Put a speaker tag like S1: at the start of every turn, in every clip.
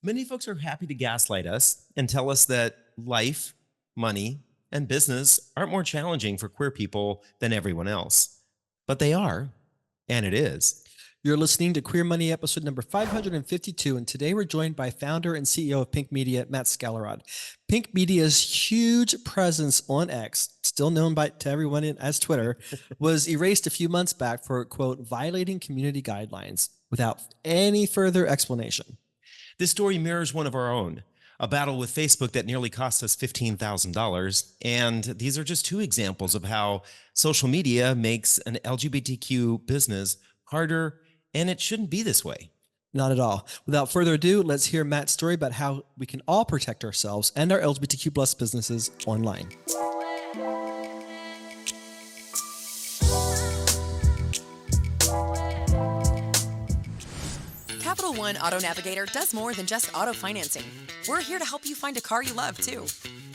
S1: Many folks are happy to gaslight us and tell us that life, money, and business aren't more challenging for queer people than everyone else. But they are, and it is.
S2: You're listening to Queer Money episode number 552, and today we're joined by founder and CEO of Pink Media, Matt Scalar. Pink Media's huge presence on X, still known to everyone as Twitter, was erased a few months back for, quote, violating community guidelines without any further explanation.
S1: This story mirrors one of our own, a battle with Facebook that nearly cost us $15,000. And these are just two examples of how social media makes an LGBTQ business harder, and it shouldn't be this way.
S2: Not at all. Without further ado, let's hear Matt's story about how we can all protect ourselves and our LGBTQ plus businesses online.
S3: Capital One Auto Navigator does more than just auto financing. We're here to help you find a car you love, too.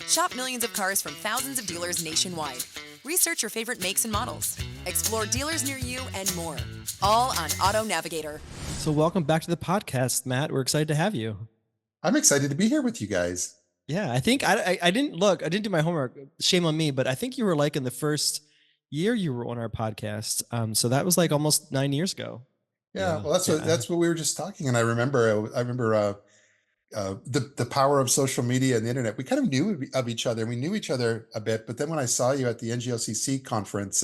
S3: Shop millions of cars from thousands of dealers nationwide. Research your favorite makes and models. Explore dealers near you and more. All on Auto Navigator.
S2: So welcome back to the podcast, Matt. We're excited to have you.
S4: I'm excited to be here with you guys.
S2: Yeah, I think I didn't look. I didn't do my homework. Shame on me, but I think you were like in the first year you were on our podcast. So that was like almost 9 years ago.
S4: Yeah, well, that's what we were just talking. And I remember the power of social media and the internet. We kind of knew of each other. We knew each other a bit, but then when I saw you at the NGOCC conference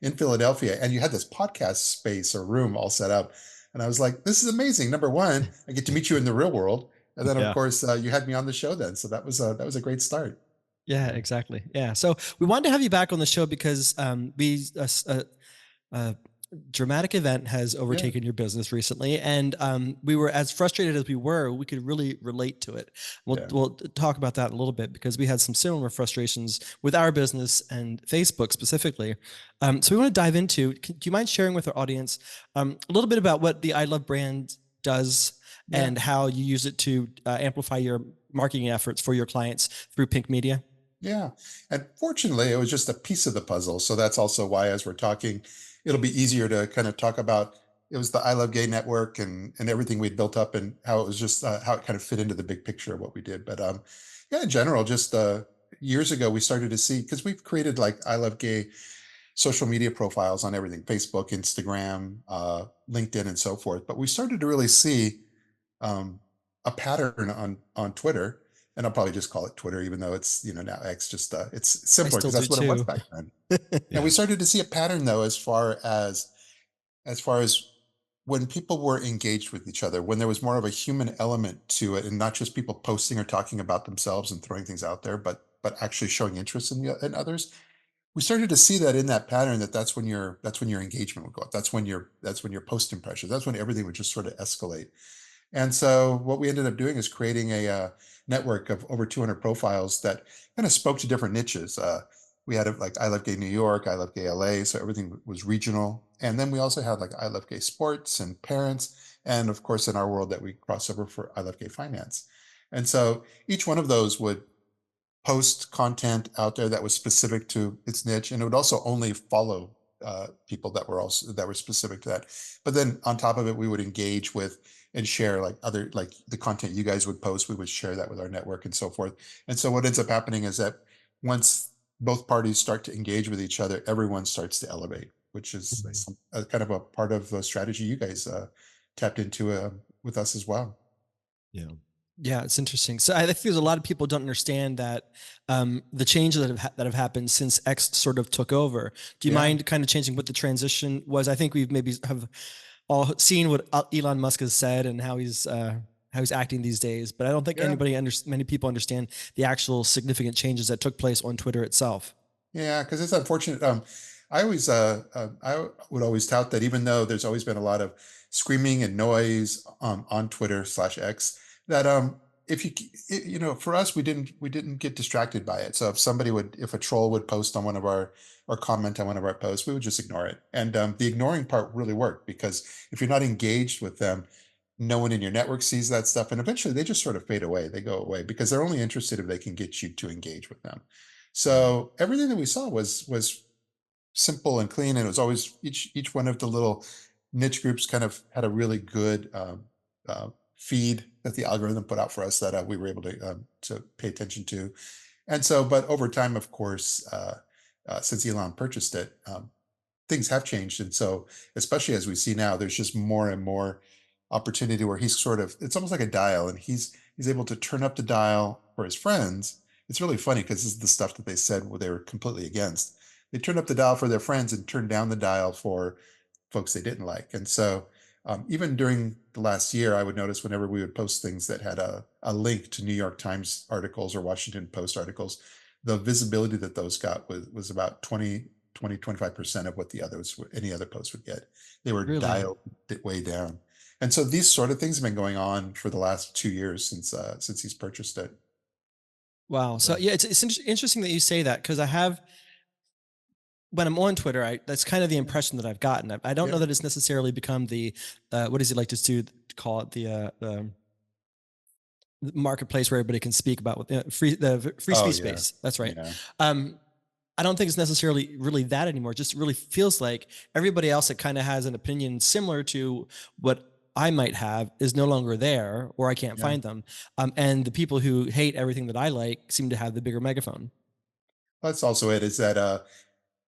S4: in Philadelphia, and you had this podcast space or room all set up, and I was like, "This is amazing." Number one, I get to meet you in the real world, and then of course you had me on the show then, so that was a great start.
S2: Yeah, exactly. Yeah, so we wanted to have you back on the show because dramatic event has overtaken your business recently, and we were as frustrated as we could really relate to it. We'll talk about that in a little bit because we had some similar frustrations with our business and Facebook specifically. So we want to dive into. Do you mind sharing with our audience a little bit about what the I Love brand does and how you use it to amplify your marketing efforts for your clients through Pink Media?
S4: Yeah, and fortunately, it was just a piece of the puzzle. So that's also why, as we're talking, it'll be easier to kind of talk about. It was the I Love Gay network and everything we'd built up and how it was just how it kind of fit into the big picture of what we did. But yeah, in general, just years ago, we started to see because we've created like I Love Gay social media profiles on everything: Facebook, Instagram, LinkedIn, and so forth. But we started to really see a pattern on Twitter, and I'll probably just call it Twitter, even though it's now X. Just it's simpler because that's what it was back then. And we started to see a pattern though, as far as when people were engaged with each other, when there was more of a human element to it, and not just people posting or talking about themselves and throwing things out there, but actually showing interest in others. We started to see that in that pattern that's when your engagement would go up. That's when your post impressions. That's when everything would just sort of escalate. And so what we ended up doing is creating a network of over 200 profiles that kind of spoke to different niches. We had like I Love Gay New York, I Love Gay LA, so everything was regional. And then we also had like I Love Gay Sports and Parents, and of course in our world that we cross over for I Love Gay Finance. And so each one of those would post content out there that was specific to its niche, and it would also only follow people that were specific to that. But then on top of it, we would engage with and share like other like the content you guys would post. We would share that with our network and so forth. And so what ends up happening is that once both parties start to engage with each other, everyone starts to elevate, which is kind of a part of the strategy you guys tapped into with us as well.
S1: Yeah.
S2: Yeah, it's interesting. So I think there's a lot of people don't understand that the changes that have happened since X sort of took over. Do you mind kind of changing what the transition was? I think we've maybe have all seen what Elon Musk has said and how he's acting these days, but I don't think many people understand the actual significant changes that took place on Twitter itself.
S4: Yeah, because it's unfortunate. I would always tout that even though there's always been a lot of screaming and noise on Twitter/X, that if for us, we didn't get distracted by it. So if a troll would post on one of our or comment on one of our posts, we would just ignore it. And the ignoring part really worked because if you're not engaged with them, no one in your network sees that stuff, and eventually they just sort of fade away. They go away because they're only interested if they can get you to engage with them. So everything that we saw was simple and clean, and it was always each one of the little niche groups kind of had a really good feed that the algorithm put out for us that we were able to pay attention to. And so, but over time, of course, since Elon purchased it, things have changed. And so, especially as we see now, there's just more and more opportunity where he's sort of, it's almost like a dial, and he's able to turn up the dial for his friends. It's really funny because this is the stuff that they said they were completely against. They turned up the dial for their friends and turned down the dial for folks they didn't like. And so, even during the last year, I would notice whenever we would post things that had a link to New York Times articles or Washington Post articles, the visibility that those got was about 25% of what any other post would get. They were
S2: Really?
S4: dialed way down. And so these sort of things have been going on for the last 2 years since he's purchased it.
S2: Wow. So
S4: So,
S2: yeah, interesting that you say that because I have when I'm on Twitter, that's kind of the impression that I've gotten. I don't know
S4: yeah.
S2: that it's necessarily become the what does he like to call it the marketplace where everybody can speak about what free
S4: Oh
S2: speech
S4: yeah.
S2: space. That's right.
S4: Yeah.
S2: Um, I don't think it's necessarily really that anymore. It just really feels like everybody else that kind of has an opinion similar to what I might have is no longer there, or I can't
S4: Yeah.
S2: find them. And the people who hate everything that I like seem to have the bigger megaphone.
S4: That's also it, is that a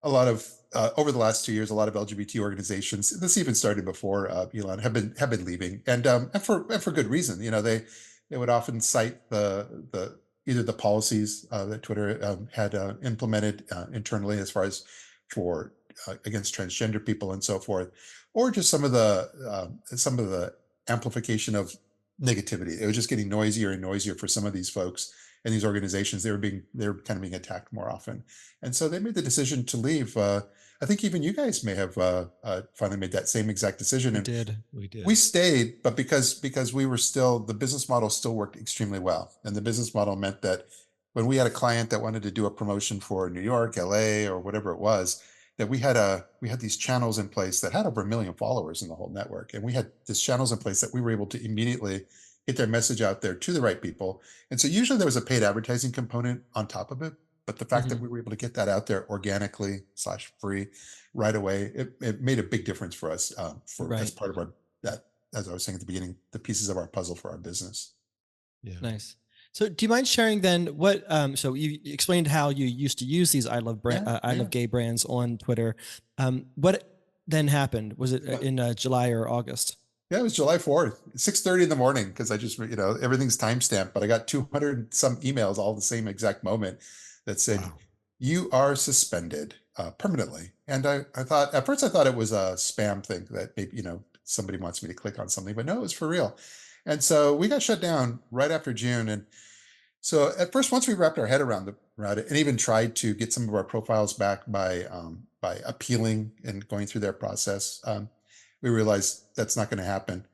S4: lot of over the last 2 years, a lot of LGBT organizations. This even started before Elon have been leaving, and for good reason. They would often cite the either the policies that Twitter had implemented internally as far as for against transgender people and so forth, or just some of the amplification of negativity. It was just getting noisier and noisier for some of these folks and these organizations. They were kind of being attacked more often, and so they made the decision to leave. I think even you guys may have finally made that same exact decision,
S2: We
S4: and
S2: did.
S1: We
S4: we
S1: did.
S4: stayed, but because we were still, the business model still worked extremely well, and the business model meant that when we had a client that wanted to do a promotion for New York, LA, or whatever it was, that we had these channels in place that had over 1 million followers in the whole network, and we had these channels in place that we were able to immediately get their message out there to the right people. And so usually there was a paid advertising component on top of it, but the fact that
S2: Mhm.
S4: we were able to get that out there organically slash free right away, it made a big difference for us, for as
S2: Right.
S4: part of our that, as I was saying at the beginning, the pieces of our puzzle for our business.
S1: Yeah.
S2: Nice. So, do you mind sharing then what? So you explained how you used to use these
S4: Yeah,
S2: I
S4: yeah.
S2: love gay brands on Twitter. What then happened? Was it
S4: Uh,
S2: in July or August?
S4: yeah, it was July 4th, 6:30 in the morning, because I just, everything's timestamped, but I got 200 some emails all the same exact moment that said,
S1: Wow.
S4: "You are suspended permanently." And I thought, at first I thought it was a spam thing that maybe, somebody wants me to click on something, but no, it was for real. And so we got shut down right after June. And so at first, once we wrapped our head around it, and even tried to get some of our profiles back by appealing and going through their process, we realized that's not going to happen. And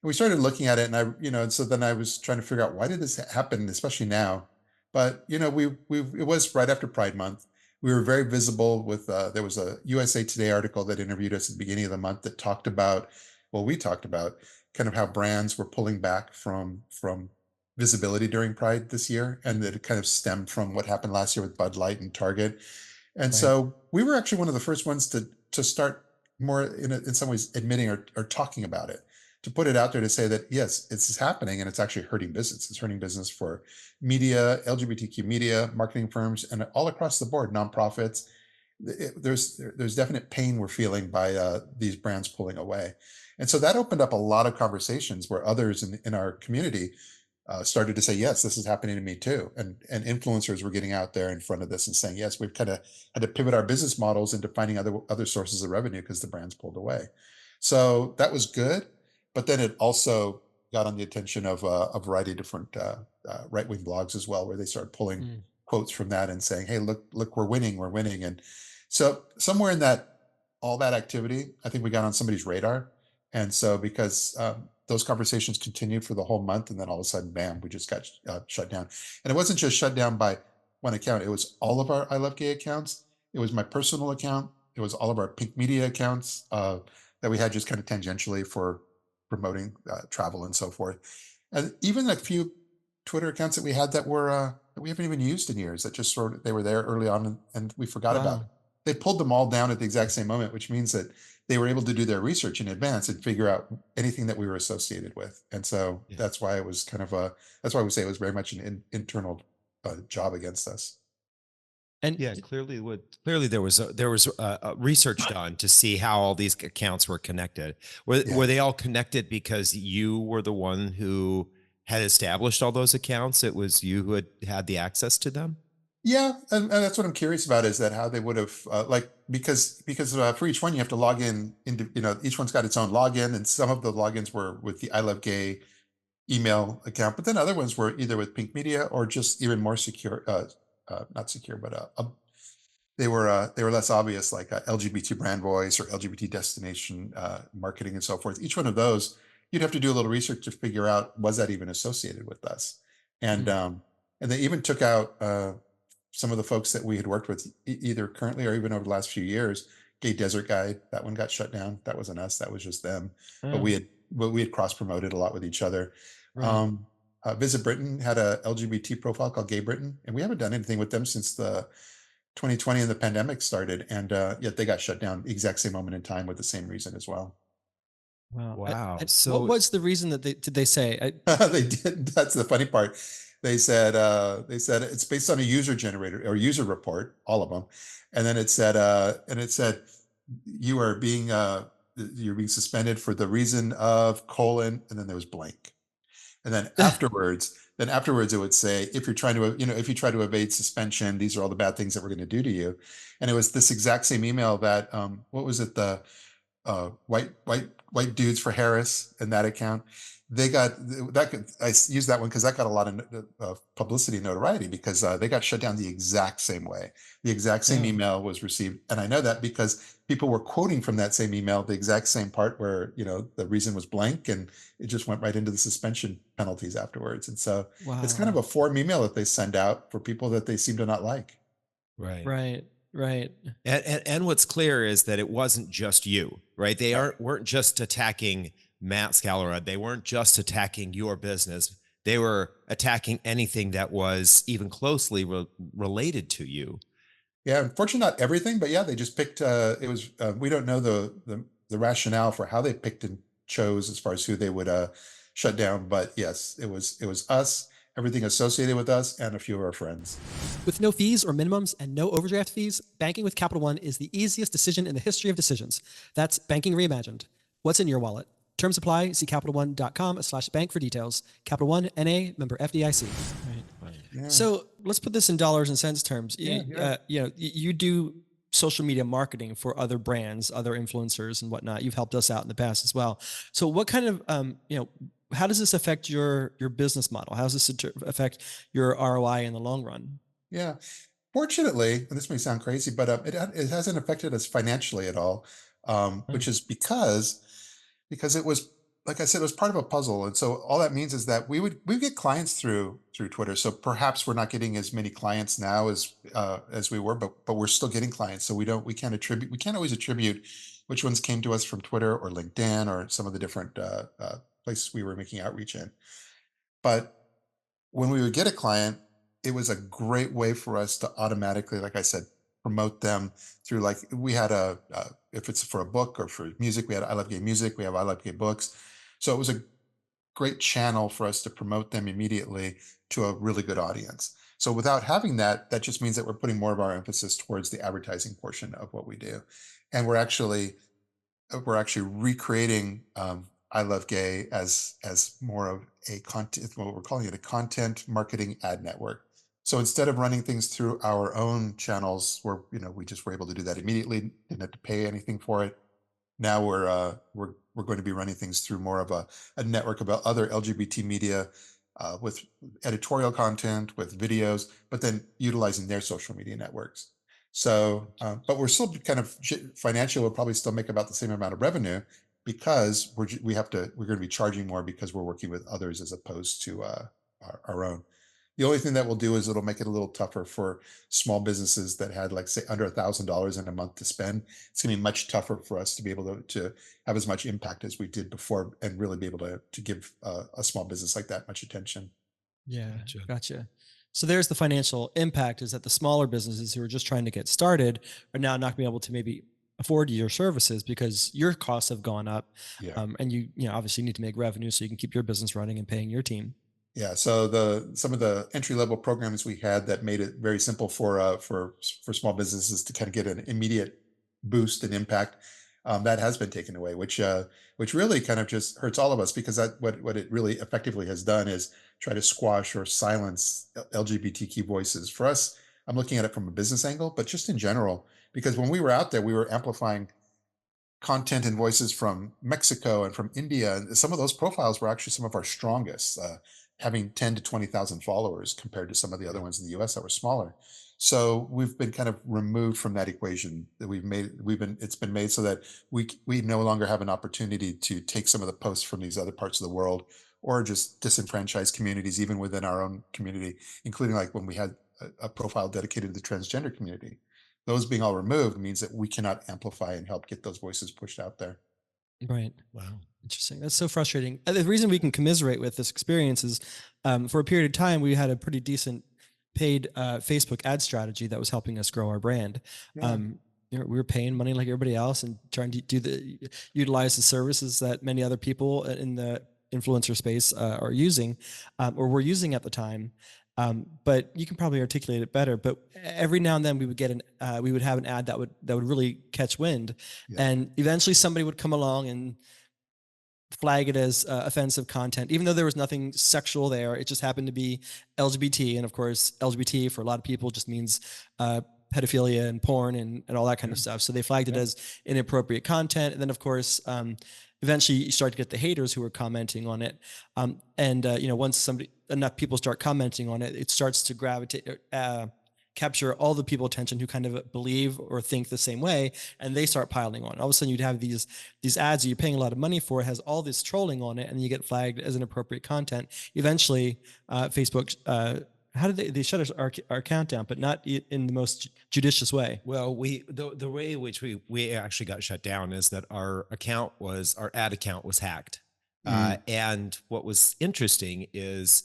S4: we started looking at it, and and so then I was trying to figure out, why did this happen, especially now. But we it was right after Pride Month. We were very visible with there was a USA Today article that interviewed us at the beginning of the month that talked about, well, we talked about kind of how brands were pulling back from visibility during Pride this year, and that it kind of stemmed from what happened last year with Bud Light and Target. And
S2: Right.
S4: so we were actually one of the first ones to start more in some ways admitting or talking about it, to put it out there, to say that yes, it's happening, and it's actually hurting business. It's hurting business for media, LGBTQ media, marketing firms, and all across the board, nonprofits. There's definite pain we're feeling by these brands pulling away. And so that opened up a lot of conversations where others in our community started to say, yes, this is happening to me too. And influencers were getting out there in front of this and saying, yes, we've kind of had to pivot our business models into finding other sources of revenue because the brands pulled away. So that was good. But then it also got on the attention of a variety of different right wing blogs as well, where they started pulling
S2: Mm.
S4: quotes from that and saying, hey, look, we're winning. And so somewhere in that, all that activity, I think we got on somebody's radar. And so because those conversations continued for the whole month, and then all of a sudden, bam, we just got shut down. And it wasn't just shut down by one account; it was all of our I Love Gay accounts. It was my personal account. It was all of our Pink Media accounts that we had just kind of tangentially for promoting travel and so forth, and even a few Twitter accounts that we had that we haven't even used in years. That just sort of, they were there early on, and we forgot about it.
S2: Wow.
S4: They pulled them all down at the exact same moment, which means that they were able to do their research in advance and figure out anything that we were associated with. And so
S1: Yeah.
S4: that's why it was kind of that's why we say it was very much an internal job against us.
S2: And
S1: Yeah, clearly there was research done to see how all these accounts were connected.
S4: Yeah.
S1: Were they all connected because you were the one who had established all those accounts? It was you who had the access to them?
S4: Yeah, and that's what I'm curious about is that how they would have like because for each one you have to log in into each one's got its own login, and some of the logins were with the I Love Gay email account, but then other ones were either with Pink Media or just even more secure, not secure, but they were less obvious, like LGBT brand voice or LGBT destination marketing and so forth. Each one of those, you'd have to do a little research to figure out was that even associated with us, and
S2: mm,
S4: um, and they even took out some of the folks that we had worked with, either currently or even over the last few years. Gay Desert Guide, that one got shut down. That wasn't us. That was just them. But we
S2: oh,
S4: had cross promoted a lot with each other.
S2: right.
S4: Um, Visit Britain had a LGBT profile called Gay Britain, and we haven't done anything with them since the 2020 and the pandemic started, and yet they got shut down the exact same moment in time with the same reason as well.
S2: Wow.
S1: Wow.
S2: What
S1: So
S2: was the reason that did they say?
S4: They did. That's the funny part. They said it's based on a user generator or user report, all of them, and then it said you are being you're being suspended for the reason of colon, and then there was blank. And then afterwards, it would say, if you're trying to, if you try to evade suspension, these are all the bad things that we're going to do to you. And it was this exact same email that, what was it? The white dudes for Harris in that account. They got that. I used that one because that got a lot of publicity notoriety because they got shut down the exact same way. The exact same
S2: Oh,
S4: email was received, and I know that because people were quoting from that same email the exact same part where the reason was blank, and it just went right into the suspension penalties afterwards. And so it's kind of
S2: wow.
S4: a form email that they send out for people that they seem to not like.
S1: right.
S2: Right. Right.
S1: And what's clear is that it wasn't just you, right? They
S4: Yeah.
S1: weren't just attacking Matt Scalar. They weren't just attacking your business. They were attacking anything that was even closely related to you.
S4: Yeah, unfortunately, not everything, but yeah, they just picked. It was we don't know the rationale for how they picked and chose as far as who they would shut down, but yes, it was us, everything associated with us, and a few of our friends.
S2: With no fees or minimums and no overdraft fees, banking with Capital One is the easiest decision in the history of decisions. That's banking reimagined. What's in your wallet? Terms apply. See CapitalOne.com/bank for details. Capital One, NA, member FDIC. Right.
S4: Yeah,
S2: So let's put this in dollars and cents terms.
S4: yeah, yeah,
S2: You do social media marketing for other brands, other influencers, and whatnot. You've helped us out in the past as well. So what kind of how does this affect your business model? How does this affect your ROI in the long run?
S4: yeah. Fortunately, and this may sound crazy, but it hasn't affected us financially at all, which
S2: Oh,
S4: is because it was, like I said, it was part of a puzzle, and so all that means is that we get clients through Twitter. So perhaps we're not getting as many clients now as we were, but we're still getting clients. So we can't always attribute which ones came to us from Twitter or LinkedIn or some of the different places we were making outreach in. But when we would get a client, it was a great way for us to automatically, like I said, promote them through, like, we had if it's for a book or for music, we had I Love Gay Music, we have I Love Gay Books. So it was a great channel for us to promote them immediately to a really good audience. So without having that, that just means that we're putting more of our emphasis towards the advertising portion of what we do. And we're actually recreating I Love Gay as more of a content, what we're calling it, a content marketing ad network. So instead of running things through our own channels, where we just were able to do that immediately, didn't have to pay anything for it. Now we're going to be running things through more of a network of other LGBT media, with editorial content, with videos, but then utilizing their social media networks. So, but we're still kind of financially, we'll probably still make about the same amount of revenue because we're going to be charging more because we're working with others as opposed to our own. The only thing that we'll do is it'll make it a little tougher for small businesses that had, like, say, under $1,000 in a month to spend. It's going to be much tougher for us to be able to have as much impact as we did before and really be able to give a small business like that much attention.
S2: yeah,
S1: Gotcha.
S2: gotcha. So there's the financial impact is that the smaller businesses who are just trying to get started are now not going to be able to maybe afford your services because your costs have gone up,
S4: Yeah.
S2: and you know obviously need to make revenue so you can keep your business running and paying your team.
S4: Yeah, so some of the entry level programs we had that made it very simple for small businesses to kind of get an immediate boost and impact, that has been taken away, which really kind of just hurts all of us, because that what it really effectively has done is try to squash or silence LGBTQ voices. For us, I'm looking at it from a business angle, but just in general, because when we were out there, we were amplifying content and voices from Mexico and from India. And some of those profiles were actually some of our strongest, having 10 to 20,000 followers compared to some of the other ones in the US that were smaller. So we've been kind of removed from that equation that it's been made so that we no longer have an opportunity to take some of the posts from these other parts of the world, or just disenfranchised communities, even within our own community, including like when we had a profile dedicated to the transgender community. Those being all removed means that we cannot amplify and help get those voices pushed out there.
S2: Right.
S1: Wow.
S2: Interesting. That's so frustrating. And the reason we can commiserate with this experience is, for a period of time, we had a pretty decent paid Facebook ad strategy that was helping us grow our brand.
S4: Yeah.
S2: You know, we were paying money like everybody else and trying to utilize the services that many other people in the influencer space are using, or were using at the time. But you can probably articulate it better. But every now and then we would have an ad that would really catch wind,
S4: Yeah.
S2: and eventually somebody would come along and flag it as offensive content, even though there was nothing sexual there. It just happened to be LGBT. And of course, LGBT for a lot of people just means pedophilia and porn and all that kind
S4: Yeah.
S2: of stuff. So they flagged it
S4: Yeah.
S2: as inappropriate content. And then, of course, eventually you start to get the haters who are commenting on it. You know, once enough people start commenting on it, it starts to gravitate, capture all the people attention who kind of believe or think the same way, and they start piling on. All of a sudden you'd have these ads that you're paying a lot of money for, it has all this trolling on it, and you get flagged as inappropriate content. Eventually Facebook, how did they shut our account down, but not in the most judicious way.
S1: Well, the way in which we actually got shut down is that our ad account was hacked.
S4: Mm.
S1: And what was interesting is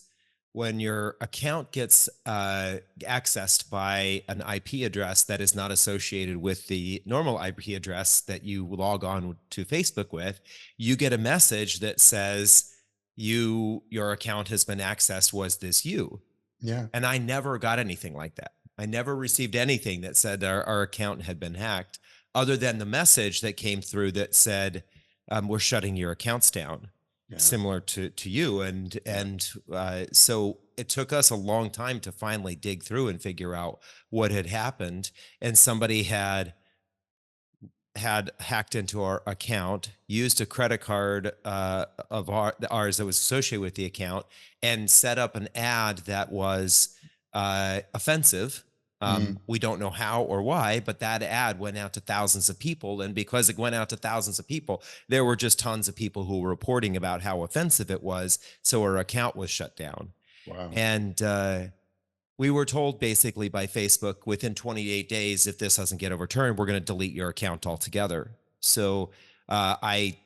S1: when your account gets accessed by an IP address that is not associated with the normal IP address that you log on to Facebook with, you get a message that says your account has been accessed. Was this you?
S4: Yeah.
S1: And I never got anything like that. I never received anything that said our account had been hacked, other than the message that came through that said, we're shutting your accounts down,
S4: Yeah.
S1: similar to you. So it took us a long time to finally dig through and figure out what had happened. And somebody had hacked into our account, used a credit card of ours that was associated with the account, and set up an ad that was offensive.
S4: Mm.
S1: We don't know how or why, but that ad went out to thousands of people. And because it went out to thousands of people, there were just tons of people who were reporting about how offensive it was. So our account was shut down.
S4: Wow.
S1: And we were told basically by Facebook, within 28 days, if this doesn't get overturned, we're going to delete your account altogether. So I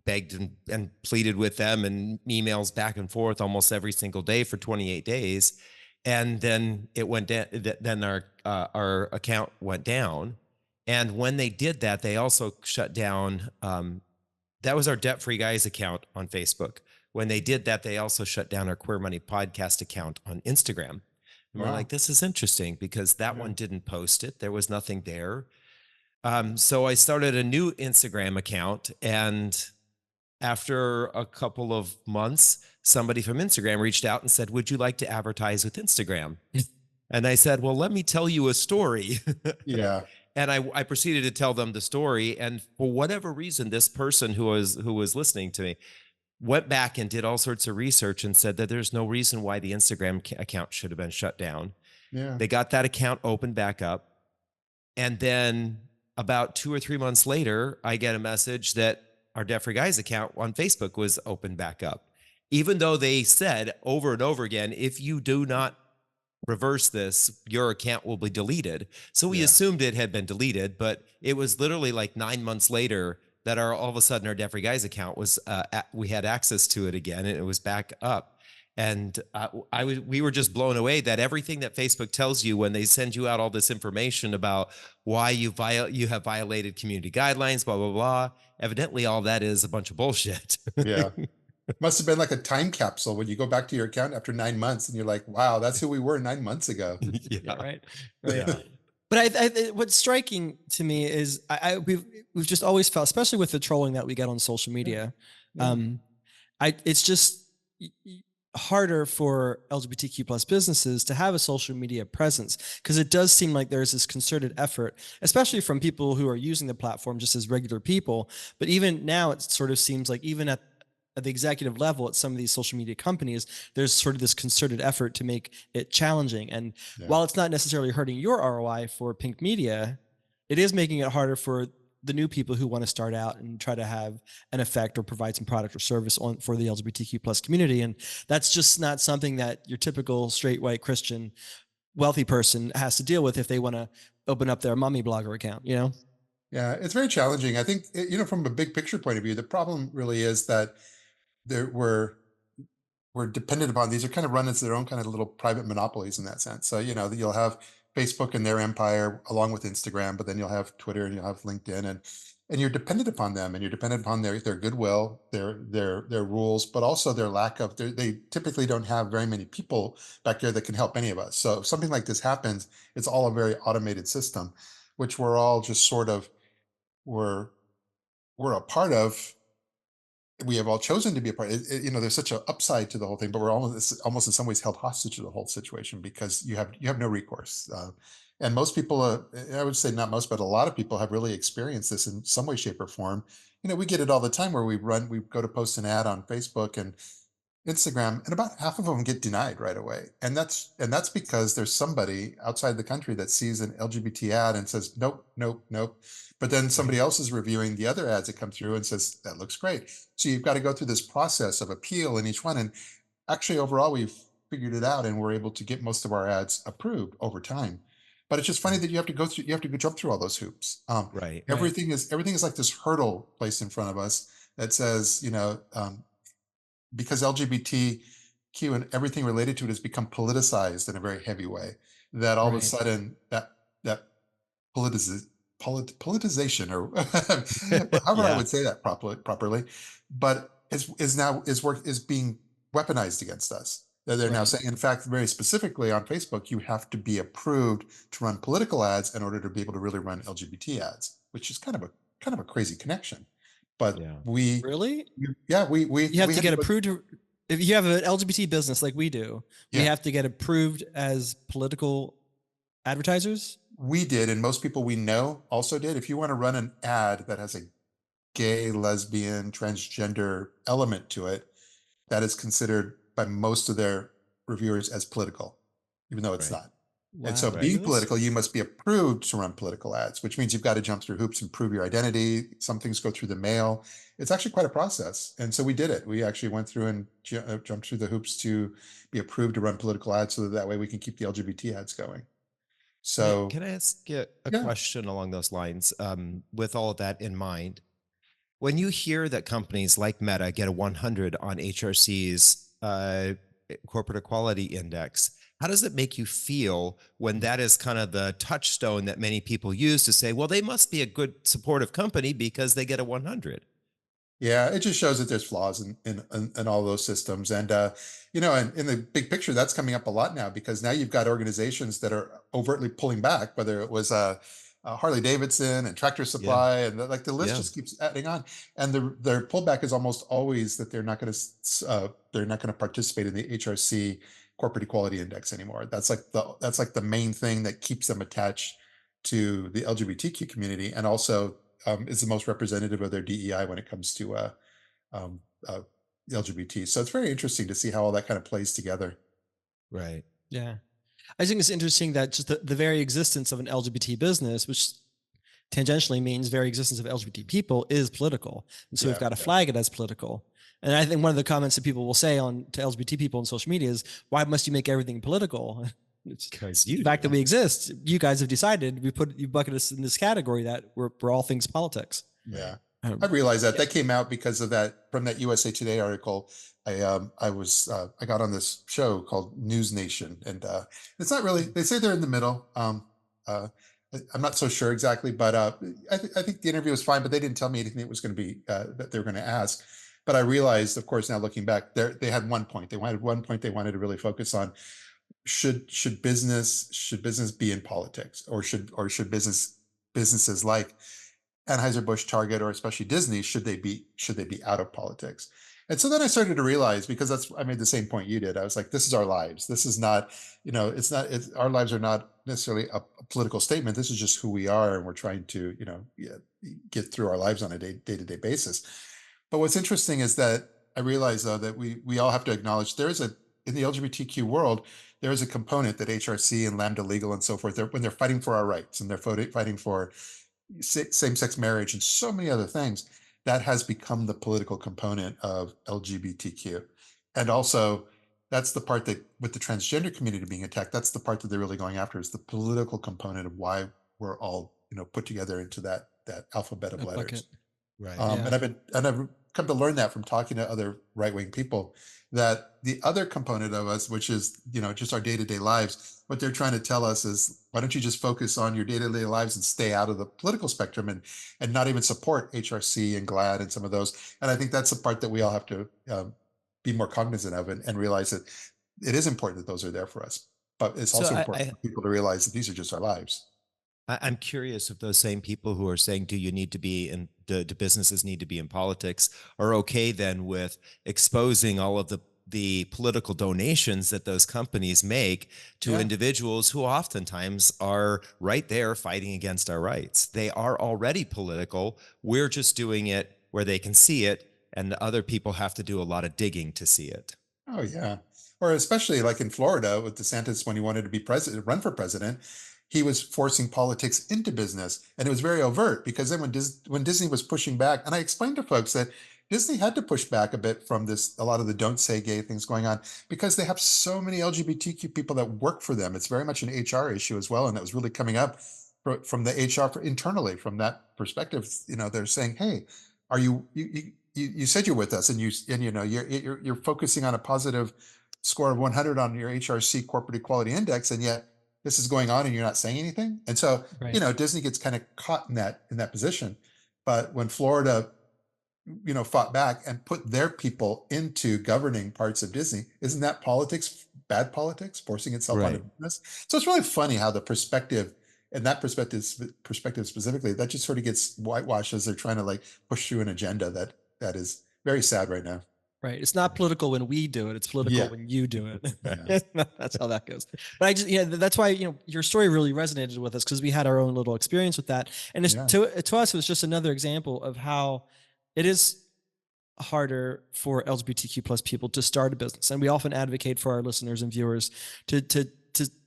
S1: begged and pleaded with them, and emails back and forth almost every single day for 28 days. And then it went down. Then our account went down. And when they did that, they also shut down. That was our Debt-Free Guys account on Facebook. When they did that, they also shut down our Queer Money podcast account on Instagram. And we're
S4: Wow.
S1: like, this is interesting, because that
S4: Yeah.
S1: one didn't post it. There was nothing there. So I started a new Instagram account. And after a couple of months, somebody from Instagram reached out and said, would you like to advertise with Instagram? And I said, well, let me tell you a story.
S4: Yeah.
S1: And I proceeded to tell them the story. And for whatever reason, this person who was listening to me went back and did all sorts of research and said that there's no reason why the Instagram account should have been shut down.
S4: Yeah.
S1: They got that account opened back up. And then about 2 or 3 months later, I get a message that our Debt-Free Guys account on Facebook was opened back up, even though they said over and over again, if you do not reverse this, your account will be deleted. So we
S4: Yeah.
S1: assumed it had been deleted, but it was literally like 9 months later that all of a sudden our Debt-Free Guys account was, we had access to it again, and it was back up. And we were just blown away that everything that Facebook tells you when they send you out all this information about why you have violated community guidelines, blah, blah, blah. Evidently, all that is a bunch of bullshit.
S4: Yeah. Must have been like a time capsule when you go back to your account after 9 months and you're like, wow, that's who we were 9 months ago.
S2: Yeah,
S1: Yeah.
S2: right.
S1: Yeah.
S2: But what's striking to me is we've just always felt, especially with the trolling that we get on social media,
S4: Yeah.
S2: it's just harder for LGBTQ plus businesses to have a social media presence, because it does seem like there's this concerted effort, especially from people who are using the platform just as regular people. But even now, it sort of seems like even at the executive level at some of these social media companies, there's sort of this concerted effort to make it challenging. And
S4: Yeah.
S2: while it's not necessarily hurting your ROI for Pink Media, it is making it harder for the new people who want to start out and try to have an effect or provide some product or service for the LGBTQ plus community. And that's just not something that your typical straight white Christian wealthy person has to deal with if they want to open up their mommy blogger account, you know?
S4: Yeah, it's very challenging. I think, from a big picture point of view, the problem really is that there we're dependent upon, these are kind of run as their own kind of little private monopolies in that sense. So, you'll have Facebook and their empire along with Instagram, but then you'll have Twitter and you'll have LinkedIn, and you're dependent upon them, and you're dependent upon their goodwill, their rules, but also their lack of, they typically don't have very many people back there that can help any of us. So if something like this happens, it's all a very automated system, which we're all just sort of, we're we're a part of, we have all chosen to be a part. There's such an upside to the whole thing, but we're almost in some ways held hostage to the whole situation because you have no recourse. And most people, I would say not most, but a lot of people have really experienced this in some way, shape, or form. We get it all the time where we go to post an ad on Facebook and Instagram, and about half of them get denied right away. And that's because there's somebody outside the country that sees an LGBT ad and says, nope, nope, nope. But then somebody else is reviewing the other ads that come through and says, that looks great. So you've got to go through this process of appeal in each one. And actually, overall, we've figured it out and we're able to get most of our ads approved over time. But it's just funny that you have to jump through all those hoops.
S1: Right.
S4: Everything is like this hurdle placed in front of us that says, because LGBTQ and everything related to it has become politicized in a very heavy way, that all of a
S2: Right.
S4: sudden that politicization, or however I
S1: Yeah.
S4: would say that properly, but is being weaponized against us. They're now
S2: Right.
S4: saying, in fact, very specifically on Facebook, you have to be approved to run political ads in order to be able to really run LGBT ads, which is kind of a crazy connection. But
S1: Yeah.
S2: Really?
S4: yeah,
S2: You have
S4: we
S2: to
S4: had
S2: get
S4: to go,
S2: approved. If you have an LGBT business like we do, we
S4: yeah.
S2: have to get approved as political advertisers.
S4: We did, and most people we know also did. If you want to run an ad that has a gay, lesbian, transgender element to it, that is considered by most of their reviewers as political, even though it's
S1: Right.
S4: not. And so
S2: Wow.
S1: Right.
S4: being
S2: Really?
S4: political, you must be approved to run political ads, which means you've got to jump through hoops and prove your identity. Some things go through the mail. It's actually quite a process. And so we did it. We actually went through and jumped through the hoops to be approved to run political ads so that way we can keep the LGBT ads going. So,
S1: Can I ask you a
S4: yeah.
S1: question along those lines? With all of that in mind, when you hear that companies like Meta get a 100 on HRC's corporate equality index, how does it make you feel when that is kind of the touchstone that many people use to say, well, they must be a good supportive company because they get a 100?
S4: Yeah, it just shows that there's flaws in all those systems, and and in the big picture, that's coming up a lot now because now you've got organizations that are overtly pulling back, whether it was Harley Davidson and Tractor
S1: Yeah.
S4: Supply, and like the list
S1: Yeah.
S4: just keeps adding on. And their pullback is almost always that they're not going to participate in the HRC Corporate Equality Index anymore. That's like the main thing that keeps them attached to the LGBTQ community, and also is the most representative of their DEI when it comes to um, uh, LGBT. So it's very interesting to see how all that kind of plays together.
S1: Right.
S2: Yeah. I think it's interesting that just the very existence of an LGBT business, which tangentially means very existence of LGBT people, is political. And so we've
S4: Yeah,
S2: got to
S4: yeah,
S2: flag it as political. And I think one of the comments that people will say on to LGBT people on social media is, why must you make everything political? It's
S1: Because
S2: the
S1: you
S2: fact that
S1: do.
S2: we exist. You guys have decided, you bucket us in this category that we're all things politics.
S4: yeah. I realized that
S2: Yeah.
S4: that came out because of that from that USA Today article. I got on this show called News Nation, and it's not really. They say they're in the middle. Uh, I'm not so sure exactly, but I think the interview was fine. But they didn't tell me anything that was going to be that they were going to ask. But I realized, of course, now looking back, they had one point. They wanted one point they wanted to really focus on. Should business be in politics, or should businesses like Anheuser-Busch, Target, or especially Disney, should they be out of politics? And so then I started to realize, because I made the same point you did. I was like, this is our lives. This is not, our lives are not necessarily a political statement. This is just who we are, and we're trying to, yeah, get through our lives on a day-to-day basis. But what's interesting is that I realize, though, that we all have to acknowledge there is in the LGBTQ world, there is a component that HRC and Lambda Legal and so forth, when they're fighting for our rights, and they're fighting for same-sex marriage and so many other things, that has become the political component of LGBTQ. And also, that's the part that, with the transgender community being attacked, that's the part that they're really going after, is the political component of why we're all, put together into that alphabet of
S2: That bucket.
S4: letters.
S1: Right.
S2: Yeah.
S4: And I've come to learn that from talking to other right-wing people, that the other component of us, which is, just our day-to-day lives, what they're trying to tell us is, why don't you just focus on your day-to-day lives and stay out of the political spectrum, and not even support HRC and GLAD and some of those. And I think that's the part that we all have to be more cognizant of, and realize that it is important that those are there for us. But it's
S1: So
S4: also
S1: I,
S4: important
S1: I
S4: for people to realize that these are just our lives.
S1: I'm curious if those same people who are saying, do you need to be in, do businesses need to be in politics, are okay then with exposing all of the political donations that those companies make to
S4: Yeah.
S1: individuals who oftentimes are right there fighting against our rights. They are already political. We're just doing it where they can see it, and other people have to do a lot of digging to see it.
S4: Oh yeah. Or especially like in Florida with DeSantis, when he wanted to be president, run for president, he was forcing politics into business, and it was very overt, because then when Disney was pushing back, and I explained to folks that Disney had to push back a bit from a lot of the "don't say gay" things going on, because they have so many LGBTQ people that work for them. It's very much an HR issue as well, and that was really coming up from the HR internally. From that perspective, they're saying, "Hey, are you said you're with us, and you're focusing on a positive score of 100 on your HRC corporate equality index, and yet this is going on and you're not saying anything." And so,
S2: Right.
S4: Disney gets kind of caught in that position. But when Florida, fought back and put their people into governing parts of Disney, isn't that politics, bad politics, forcing itself onto
S1: Right.
S4: business? So it's really funny how the perspective, and that perspective specifically, that just sort of gets whitewashed as they're trying to like push through an agenda that is very sad right now.
S2: Right. It's not political when we do it. It's political
S4: Yeah.
S2: when you do
S4: Yeah.
S2: it. That's how that goes. But that's why, your story really resonated with us, because we had our own little experience with that. And it's,
S4: Yeah.
S2: to us, it was just another example of how it is harder for LGBTQ plus people to start a business. And we often advocate for our listeners and viewers to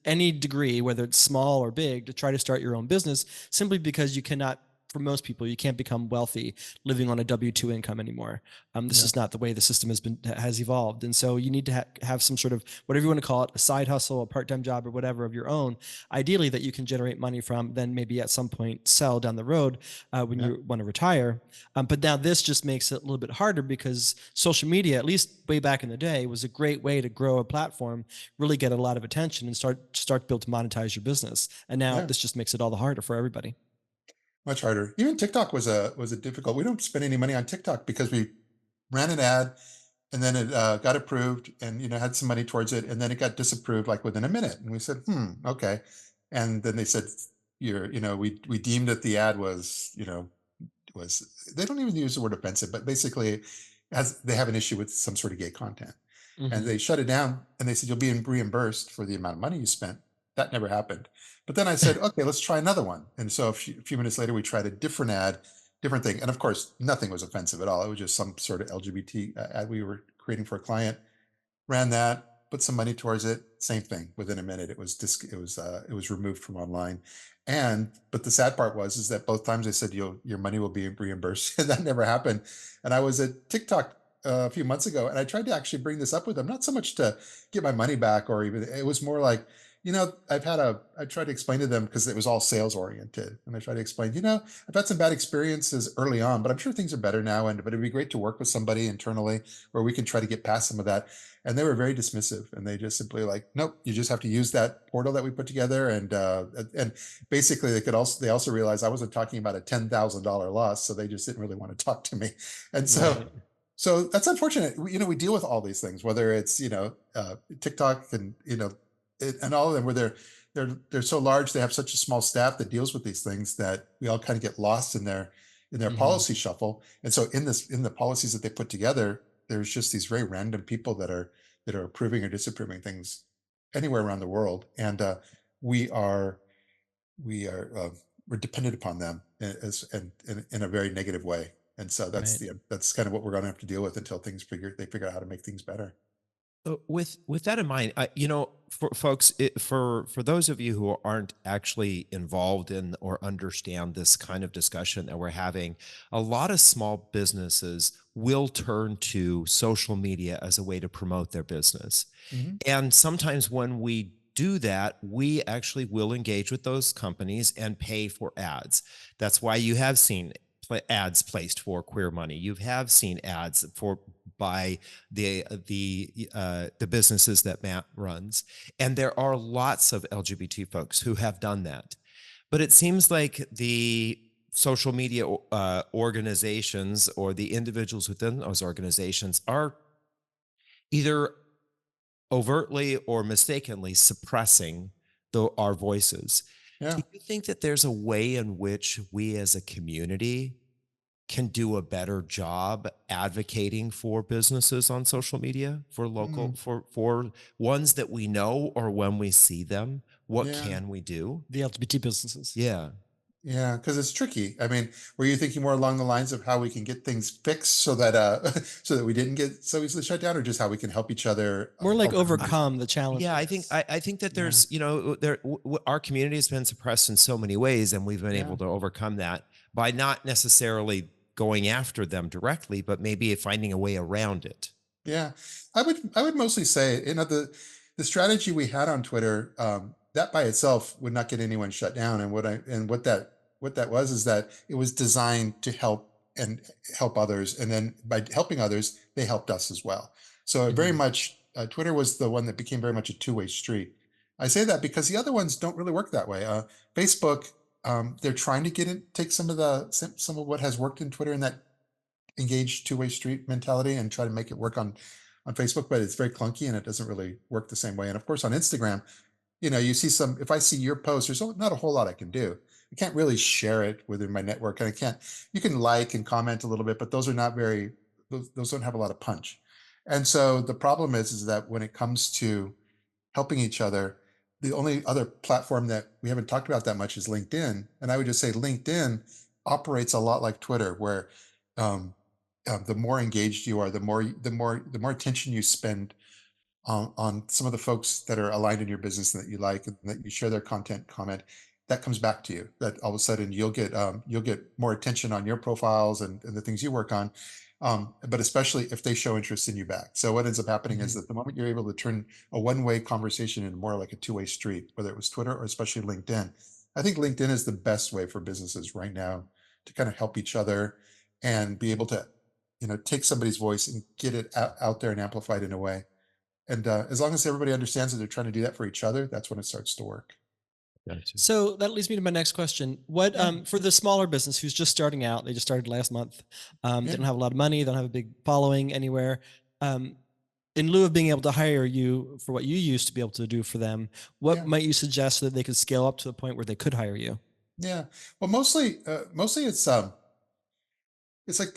S2: any degree, whether it's small or big, to try to start your own business, simply because you cannot, for most people, you can't become wealthy living on a W-2 income anymore. This
S4: Yeah.
S2: is not the way the system has evolved. And so you need to have some sort of, whatever you want to call it, a side hustle, a part-time job, or whatever of your own, ideally, that you can generate money from, then maybe at some point sell down the road when
S4: Yeah.
S2: you want to retire. But now this just makes it a little bit harder, because social media, at least way back in the day, was a great way to grow a platform, really get a lot of attention, and start to be able to monetize your business. And now
S4: Yeah.
S2: this just makes it all the harder for everybody.
S4: Much harder. Even TikTok was a difficult. We don't spend any money on TikTok because we ran an ad, and then it got approved, and had some money towards it, and then it got disapproved like within a minute, and we said, okay. And then they said, we deemed that the ad was, they don't even use the word offensive, but basically, as they have an issue with some sort of gay content, and
S2: Hmm.
S4: they shut it down, and they said, you'll be reimbursed for the amount of money you spent. That never happened. But then I said, okay, let's try another one. And so a few minutes later, we tried a different ad, different thing, and of course, nothing was offensive at all. It was just some sort of LGBT ad we were creating for a client. Ran that, put some money towards it. Same thing. Within a minute, it was removed from online. But the sad part was is that both times they said your money will be reimbursed, and that never happened. And I was at TikTok a few months ago, and I tried to actually bring this up with them, not so much to get my money back, or even, it was more like, I tried to explain to them because it was all sales oriented. And I tried to explain, I've had some bad experiences early on, but I'm sure things are better now. But it'd be great to work with somebody internally where we can try to get past some of that. And they were very dismissive and they just simply like, nope, you just have to use that portal that we put together. And basically they also realized I wasn't talking about a $10,000 loss. So they just didn't really want to talk to me. And
S2: Right.
S4: so that's unfortunate. We deal with all these things, whether it's, TikTok and, and all of them where they're so large, they have such a small staff that deals with these things that we all kind of get lost in their
S2: Mhm.
S4: policy shuffle. And so in the policies that they put together, there's just these very random people that are approving or disapproving things anywhere around the world. And we are we are we're dependent upon them as and in a very negative way. And so
S2: Right.
S4: that's kind of what we're going to have to deal with until they figure out how to make things better.
S1: With that in mind, for folks, for those of you who aren't actually involved in or understand this kind of discussion that we're having, a lot of small businesses will turn to social media as a way to promote their business.
S4: Hmm.
S1: And sometimes when we do that, we actually will engage with those companies and pay for ads. That's why you have seen ads placed for Queer Money. You have seen ads for by the businesses that Matt runs, and there are lots of LGBT folks who have done that. But it seems like the social media organizations or the individuals within those organizations are either overtly or mistakenly suppressing our voices.
S4: Yeah.
S1: Do you think that there's a way in which we as a community can do a better job advocating for businesses on social media, for local,
S4: Mm,
S1: for ones that we know or when we see them? What
S4: yeah.
S1: can we do?
S2: The LGBT businesses.
S1: Yeah.
S4: Yeah, because it's tricky. I mean, were you thinking more along the lines of how we can get things fixed so that so that we didn't get so easily shut down, or just how we can help each other
S2: More like
S4: overcome these?
S2: overcome the
S1: Yeah, I think
S2: challenges.
S1: I think that
S4: Yeah,
S1: there's, our community has been suppressed in so many ways, and we've been able
S4: yeah.
S1: to overcome that by not necessarily going after them directly, but maybe finding a way around it.
S4: Yeah, I would mostly say, the strategy we had on Twitter, that by itself would not get anyone shut down. And what that was is that it was designed to help others, and then by helping others, they helped us as well. So it very
S2: Mhm.
S4: much Twitter was the one that became very much a two-way street. I say that because the other ones don't really work that way. Facebook, they're trying to take some of what has worked in Twitter in that engage two-way street mentality and try to make it work on Facebook, but it's very clunky and it doesn't really work the same way. And of course, on Instagram, you see if I see your post, there's not a whole lot I can do. I can't really share it within my network, and I can't. You can like and comment a little bit, but those are not very. Those don't have a lot of punch. And so the problem is that when it comes to helping each other. The only other platform that we haven't talked about that much is LinkedIn. And I would just say LinkedIn operates a lot like Twitter, where um, the more engaged you are, the more attention you spend on some of the folks that are aligned in your business and that you like and that you share their content, comment, that comes back to you. That all of a sudden you'll get more attention on your profiles and the things you work on. But especially if they show interest in you back. So what ends up happening is
S2: Mhm.
S4: that the moment you're able to turn a one-way conversation into more like a two-way street, whether it was Twitter or especially LinkedIn, I think LinkedIn is the best way for businesses right now to kind of help each other and be able to, take somebody's voice and get it out there and amplified in a way. And as long as everybody understands that they're trying to do that for each other, that's when it starts to work.
S1: Gotcha.
S2: So that leads me to my next question. What
S4: Yeah,
S2: for the smaller business who's just starting out, they just started last month. They
S4: yeah,
S2: don't have a lot of money, they don't have a big following anywhere. Um, in lieu of being able to hire you for what you used to be able to do for them, what
S4: yeah,
S2: might you suggest so that they could scale up to the point where they could hire you?
S4: yeah. Well, mostly it's like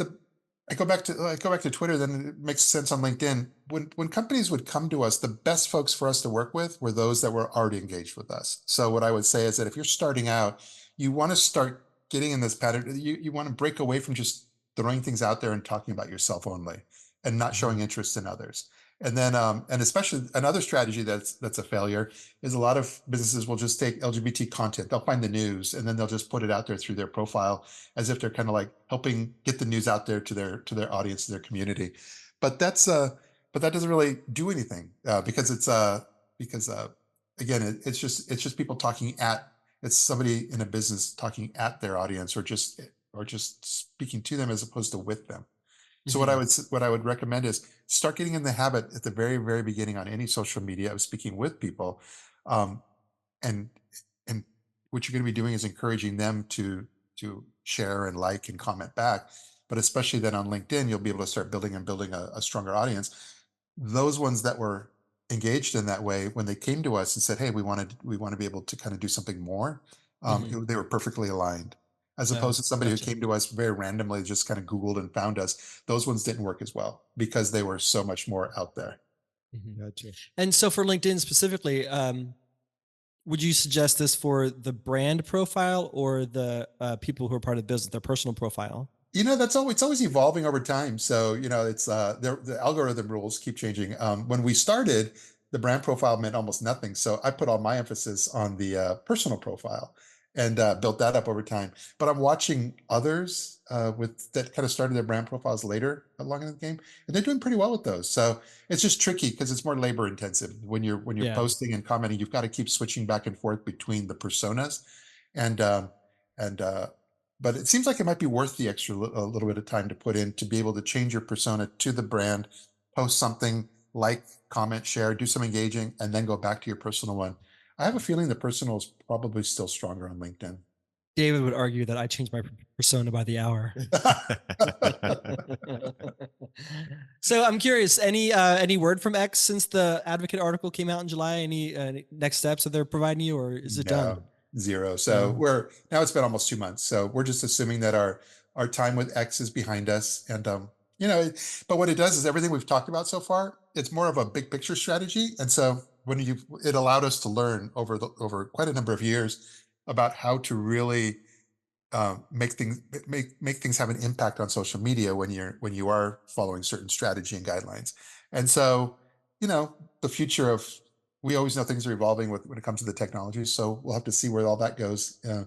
S4: I go back to Twitter, then it makes sense on LinkedIn. When companies would come to us, the best folks for us to work with were those that were already engaged with us. So what I would say is that if you're starting out, you want to start getting in this pattern. You want to break away from just throwing things out there and talking about yourself only and not showing
S2: Mhm.
S4: interest in others. And then and especially another strategy that's a failure is a lot of businesses will just take LGBT content. They'll find the news and then they'll just put it out there through their profile as if they're kind of like helping get the news out there to their audience, to their community. But that's but that doesn't really do anything because it's because again, it's just people talking at, it's somebody in a business talking at their audience, or just speaking to them as opposed to with them. So
S2: Hmm.
S4: what I would recommend is start getting in the habit at the very, very beginning on any social media of speaking with people. Um, and and what you're going to be doing is encouraging them to share and like and comment back. But especially then on LinkedIn, you'll be able to start building a stronger audience. Those ones that were engaged in that way, when they came to us and said, hey, we want to be able to kind of do something more,
S2: Hmm.
S4: they were perfectly aligned, as
S2: Oh,
S4: opposed to somebody who
S2: gotcha.
S4: came to us very randomly, just kind of Googled and found us. Those ones didn't work as well because they were so much more out there.
S2: Mhm.
S1: Gotcha.
S2: And so for LinkedIn specifically, would you suggest this for the brand profile or the people who are part of the business, their personal profile?
S4: That's always, it's always evolving over time. So, it's the algorithm rules keep changing. When we started, the brand profile meant almost nothing. So I put all my emphasis on the personal profile and built that up over time. But I'm watching others with that kind of started their brand profiles later along in the game, and they're doing pretty well with those. So it's just tricky because it's more labor intensive when you're
S2: Yeah.
S4: posting and commenting. You've got to keep switching back and forth between the personas, and but it seems like it might be worth the extra a little bit of time to put in to be able to change your persona to the brand, post something, like, comment, share, do some engaging, and then go back to your personal one. I have a feeling the personal is probably still stronger on LinkedIn.
S2: David would argue that I change my persona by the hour. So I'm curious, any word from X since the Advocate article came out in July? Any next steps that they're providing you, or is it done?
S4: No, zero. So
S2: No.
S4: we're now, it's been almost 2 months. So we're just assuming that our time with X is behind us. And but what it does is everything we've talked about so far, it's more of a big picture strategy. And so it allowed us to learn over quite a number of years about how to really make things have an impact on social media when you are following certain strategy and guidelines. And so, the future of we always know things are evolving when it comes to the technology. So we'll have to see where all that goes, and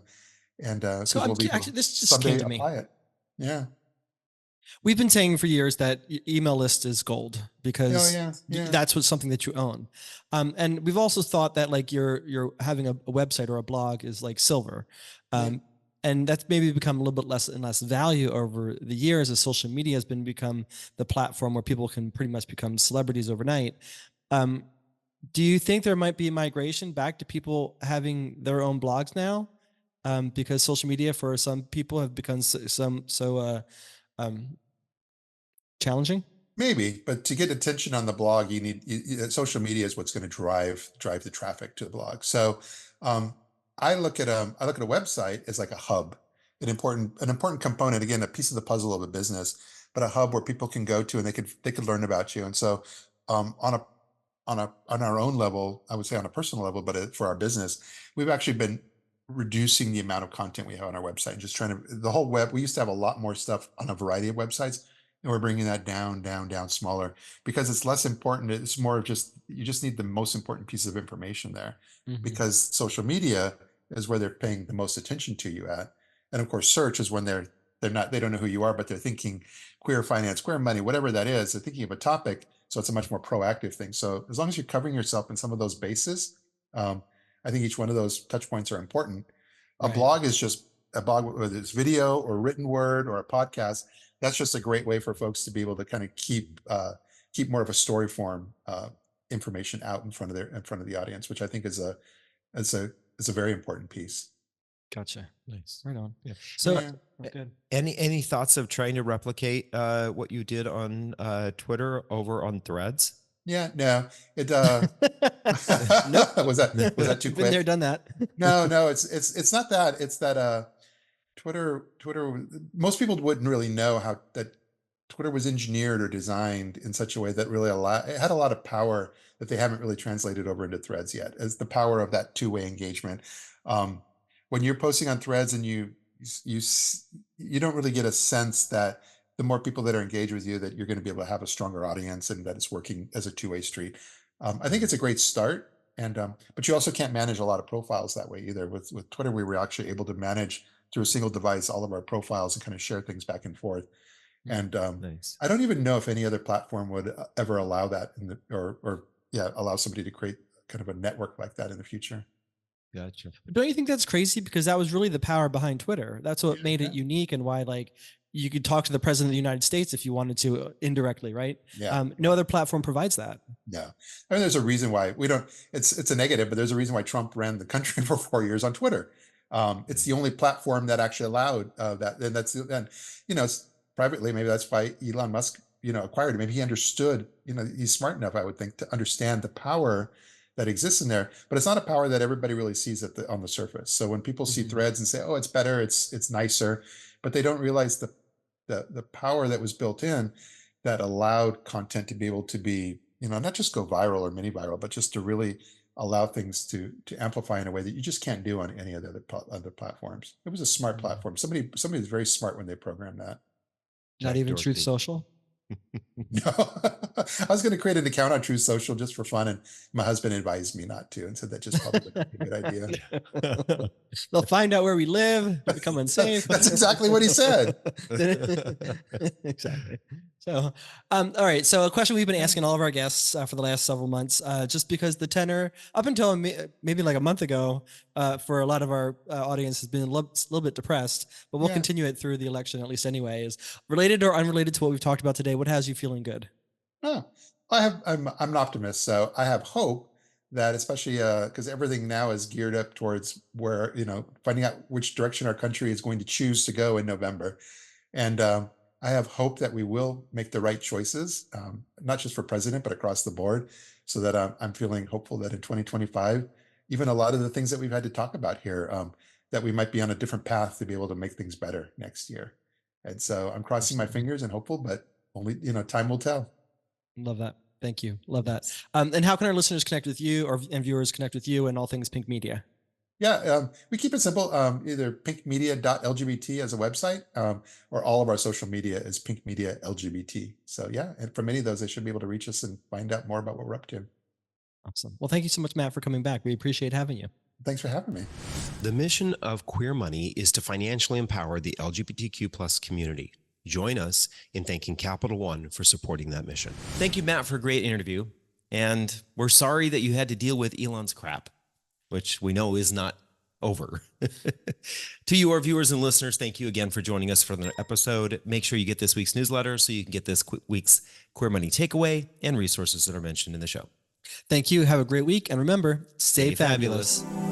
S2: So
S4: because we'll be able
S2: actually,
S4: to
S2: this just came
S4: someday
S2: to me.
S4: apply it. Yeah.
S2: We've been saying for years that email list is gold
S4: Oh
S2: because
S4: yeah. Yeah.
S2: that's what something that you own. And we've also thought that like you're having a website or a blog is like silver.
S4: Yeah.
S2: Um, and that's maybe become a little bit less and less value over the years as social media has become the platform where people can pretty much become celebrities overnight. Um, do you think there might be a migration back to people having their own blogs now? Because social media for some people have become um, challenging.
S4: Maybe, but to get attention on the blog, social media is what's going to drive the traffic to the blog. So, um, I look at a website as like a hub, an important component, again, a piece of the puzzle of a business, but a hub where people can go to and they could learn about you. And so, on our own level, I would say on a personal level, but for our business, we've actually been reducing the amount of content we have on our website and just trying to the whole web. We used to have a lot more stuff on a variety of websites, and we're bringing that down, down, down, smaller because it's less important. It's more of just you just need the most important piece of information there,
S2: Mhm.
S4: because social media is where they're paying the most attention to you at, and of course, search is when they don't know who you are, but they're thinking queer finance, queer money, whatever that is. They're thinking of a topic, so it's a much more proactive thing. So as long as you're covering yourself in some of those bases, um, I think each one of those touch points are important. A
S2: Right.
S4: blog is just a blog, whether it's video or written word or a podcast. That's just a great way for folks to be able to kind of keep more of a story form information out in front of the audience, which I think is a is a very important piece.
S2: Gotcha.
S1: Nice.
S2: Right on.
S1: Yeah.
S2: So
S4: Yeah.
S2: oh, good.
S1: Any thoughts of trying to replicate what you did on Twitter over on Threads?
S4: Yeah. No, it
S2: Nope.
S4: was that too
S2: Been there,
S4: quick?
S2: done that.
S4: No, no, it's not that. It's that Twitter, most people wouldn't really know how that Twitter was engineered or designed in such a way that really it had a lot of power that they haven't really translated over into Threads yet. As the power of that two-way engagement. Um, when you're posting on Threads and you don't really get a sense that the more people that are engaged with you, that you're going to be able to have a stronger audience and that it's working as a two-way street. I think it's a great start, and but you also can't manage a lot of profiles that way either. With Twitter, we were actually able to manage through a single device all of our profiles and kind of share things back and forth.
S2: Mm,
S4: And
S1: Nice.
S4: I don't even know if any other platform would ever allow that, or yeah, allow somebody to create kind of a network like that in the future.
S1: Gotcha.
S2: But don't you think that's crazy? Because that was really the power behind Twitter. That's what made it unique, and why like you could talk to the president of the United States if you wanted to indirectly, right?
S4: Yeah.
S2: No other platform provides that.
S4: Yeah. I mean, there's a reason why we don't, it's a negative, but there's a reason why Trump ran the country for 4 years on Twitter. It's the only platform that actually allowed that. And and, privately, maybe that's why Elon Musk, acquired it. Maybe he understood, he's smart enough, I would think, to understand the power that exists in there, but it's not a power that everybody really sees on the surface. So when people see threads and say, oh, it's better, it's nicer, but they don't realize the power that was built in that allowed content to be able to be, not just go viral or mini viral, but just to really allow things to amplify in a way that you just can't do on any of the other platforms. It was a smart platform. Somebody was very smart when they programmed that.
S2: Not
S1: Jack
S2: even Truth
S1: Dorsey.
S2: Social.
S4: No, I was going to create an account on True Social just for fun, and my husband advised me not to, and said that just probably wouldn't be a good idea.
S2: They'll find out where we live, become unsafe.
S4: That's exactly what he said.
S2: Exactly. So, all right. So, a question we've been asking all of our guests for the last several months, just because the tenor up until maybe like a month ago, for a lot of our audience has been a little bit depressed, but we'll
S4: Yeah.
S2: continue it through the election, at least anyway. Is related or unrelated to what we've talked about today? What has you feeling good?
S4: Oh, I'm an optimist, so I have hope that, especially because everything now is geared up towards where, finding out which direction our country is going to choose to go in November. And I have hope that we will make the right choices, not just for president, but across the board, so that I'm feeling hopeful that in 2025, even a lot of the things that we've had to talk about here, that we might be on a different path to be able to make things better next year. And so I'm crossing my
S2: Absolutely.
S4: fingers and hopeful, but only, time will tell.
S2: Love that. Thank you. Love that.
S4: Yes.
S2: And how can our listeners connect with you, and viewers connect with you and all things Pink Media?
S4: Yeah, we keep it simple. Either pinkmedia.lgbt as a website, or all of our social media is Pink Media LGBT. So yeah, and from any of those, they should be able to reach us and find out more about what we're up to.
S2: Awesome. Well, thank you so much, Matt, for coming back. We appreciate having you.
S4: Thanks for having me.
S1: The mission of Queer Money is to financially empower the LGBTQ plus community. Join us in thanking Capital One for supporting that mission. Thank you, Matt, for a great interview. And we're sorry that you had to deal with Elon's crap, which we know is not over. To you, our viewers and listeners, thank you again for joining us for the episode. Make sure you get this week's newsletter so you can get this week's Queer Money takeaway and resources that are mentioned in the show.
S2: Thank you. Have a great week. And remember, stay
S1: Stay
S2: fabulous.
S1: fabulous.